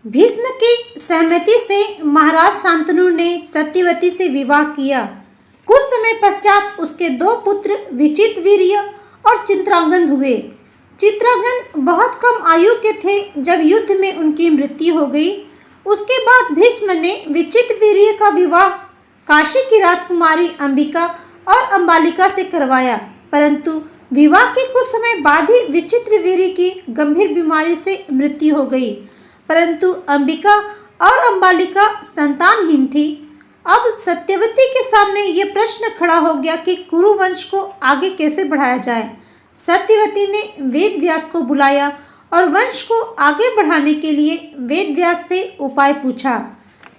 भीष्म की सहमति से महाराज शांतनु ने सत्यवती से विवाह किया। कुछ समय पश्चात उसके दो पुत्र विचित्रवीर्य और चित्रांगद हुए। चित्रांगद बहुत कम आयु के थे जब युद्ध में उनकी मृत्यु हो गई। उसके बाद भीष्म ने विचित्रवीर्य का विवाह काशी की राजकुमारी अंबिका और अंबालिका से करवाया, परंतु विवाह के कुछ समय बाद ही विचित्रवीर्य की गंभीर बीमारी से मृत्यु हो गई। परंतु अंबिका और अंबालिका संतानहीन थी। अब सत्यवती के सामने ये प्रश्न खड़ा हो गया कि कुरु वंश को आगे कैसे बढ़ाया जाए। सत्यवती ने वेद व्यास को बुलाया और वंश को आगे बढ़ाने के लिए वेद व्यास से उपाय पूछा।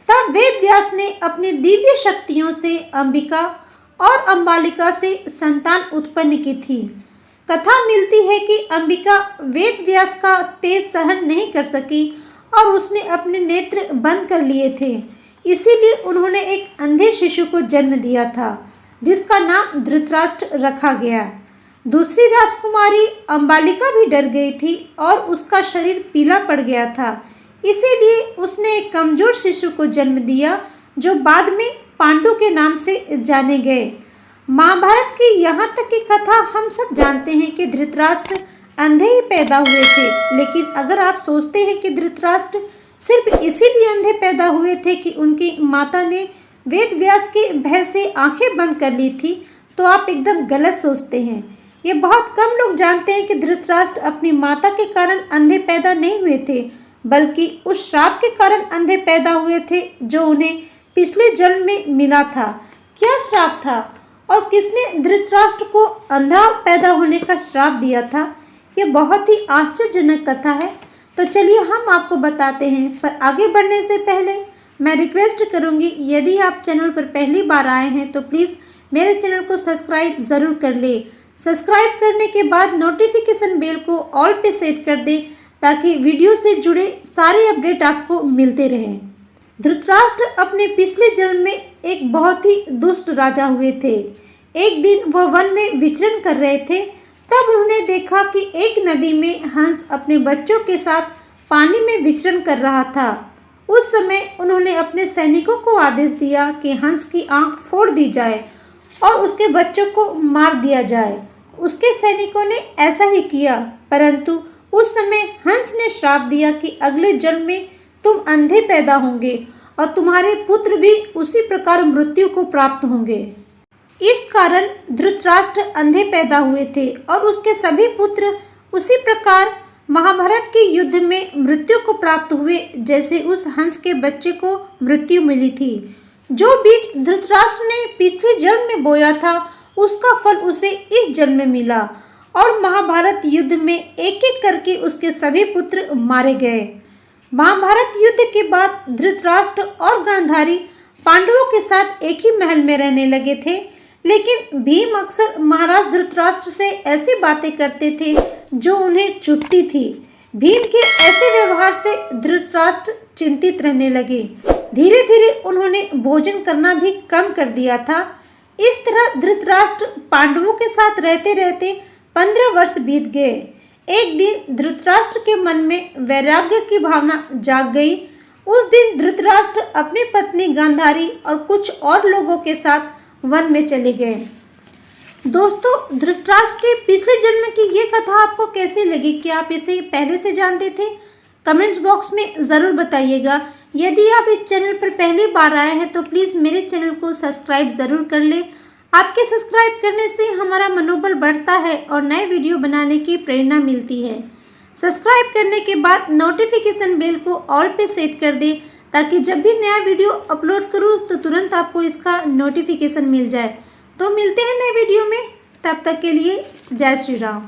तब वेद व्यास ने अपनी दिव्य शक्तियों से अंबिका और अंबालिका से संतान उत्पन्न की थी। कथा मिलती है कि अंबिका वेद व्यास का तेज सहन नहीं कर सकी और उसने अपने नेत्र बंद कर लिए थे, इसीलिए उन्होंने एक अंधे शिशु को जन्म दिया था जिसका नाम धृतराष्ट्र रखा गया। दूसरी राजकुमारी अंबालिका भी डर गई थी और उसका शरीर पीला पड़ गया था, इसीलिए उसने एक कमजोर शिशु को जन्म दिया जो बाद में पांडु के नाम से जाने गए। महाभारत की यहाँ तक की कथा हम सब जानते हैं कि धृतराष्ट्र अंधे ही पैदा हुए थे, लेकिन अगर आप सोचते हैं कि धृतराष्ट्र सिर्फ इसीलिए अंधे पैदा हुए थे कि उनकी माता ने वेद व्यास के भय से आंखें बंद कर ली थी, तो आप एकदम गलत सोचते हैं। ये बहुत कम लोग जानते हैं कि धृतराष्ट्र अपनी माता के कारण अंधे पैदा नहीं हुए थे, बल्कि उस श्राप के कारण अंधे पैदा हुए थे जो उन्हें पिछले जन्म में मिला था। क्या श्राप था और किसने धृतराष्ट्र को अंधा पैदा होने का श्राप दिया था, ये बहुत ही आश्चर्यजनक कथा है। तो चलिए हम आपको बताते हैं, पर आगे बढ़ने से पहले मैं रिक्वेस्ट करूंगी, यदि आप चैनल पर पहली बार आए हैं तो प्लीज़ मेरे चैनल को सब्सक्राइब ज़रूर कर ले। सब्सक्राइब करने के बाद नोटिफिकेशन बेल को ऑल पे सेट कर दें ताकि वीडियो से जुड़े सारे अपडेट आपको मिलते रहें। धृतराष्ट्र अपने पिछले जन्म में एक बहुत ही दुष्ट राजा हुए थे। एक दिन वह वन में विचरण कर रहे थे, तब उन्होंने देखा कि एक नदी में हंस अपने बच्चों के साथ पानी में विचरण कर रहा था। उस समय उन्होंने अपने सैनिकों को आदेश दिया कि हंस की आंख फोड़ दी जाए और उसके बच्चों को मार दिया जाए। उसके सैनिकों ने ऐसा ही किया, परंतु उस समय हंस ने श्राप दिया कि अगले जन्म में तुम अंधे पैदा होंगे और तुम्हारे पुत्र भी उसी प्रकार मृत्यु को प्राप्त होंगे। इस कारण धृतराष्ट्र अंधे पैदा हुए थे और उसके सभी पुत्र उसी प्रकार महाभारत के युद्ध में मृत्यु को प्राप्त हुए जैसे उस हंस के बच्चे को मृत्यु मिली थी। जो बीज धृतराष्ट्र ने पिछले जन्म में बोया था उसका फल उसे इस जन्म में मिला और महाभारत युद्ध में एक एक करके उसके सभी पुत्र मारे गए। महाभारत युद्ध के बाद धृतराष्ट्र और गांधारी पांडवों के साथ एक ही महल में रहने लगे थे, लेकिन भीम अक्सर महाराज धृतराष्ट्र से ऐसी बातें करते थे जो उन्हें चुभती थी। भीम के ऐसे व्यवहार से धृतराष्ट्र चिंतित रहने लगे। धीरे धीरे उन्होंने भोजन करना भी कम कर दिया था। इस तरह धृतराष्ट्र पांडवों के साथ रहते रहते 15 वर्ष बीत गए। एक दिन धृतराष्ट्र के मन में वैराग्य की भावना जाग गई। उस दिन धृतराष्ट्र अपनी पत्नी गांधारी और कुछ और लोगों के साथ वन में चले गए। दोस्तों, धृतराष्ट्र के पिछले जन्म की ये कथा आपको कैसी लगी? क्या आप इसे पहले से जानते थे? कमेंट्स बॉक्स में ज़रूर बताइएगा। यदि आप इस चैनल पर पहली बार आए हैं तो प्लीज़ मेरे चैनल को सब्सक्राइब ज़रूर कर लें। आपके सब्सक्राइब करने से हमारा मनोबल बढ़ता है और नए वीडियो बनाने की प्रेरणा मिलती है। सब्सक्राइब करने के बाद नोटिफिकेशन बेल को ऑल पे सेट कर दें ताकि जब भी नया वीडियो अपलोड करूँ तो तुरंत आपको इसका नोटिफिकेशन मिल जाए। तो मिलते हैं नए वीडियो में, तब तक के लिए जय श्री राम।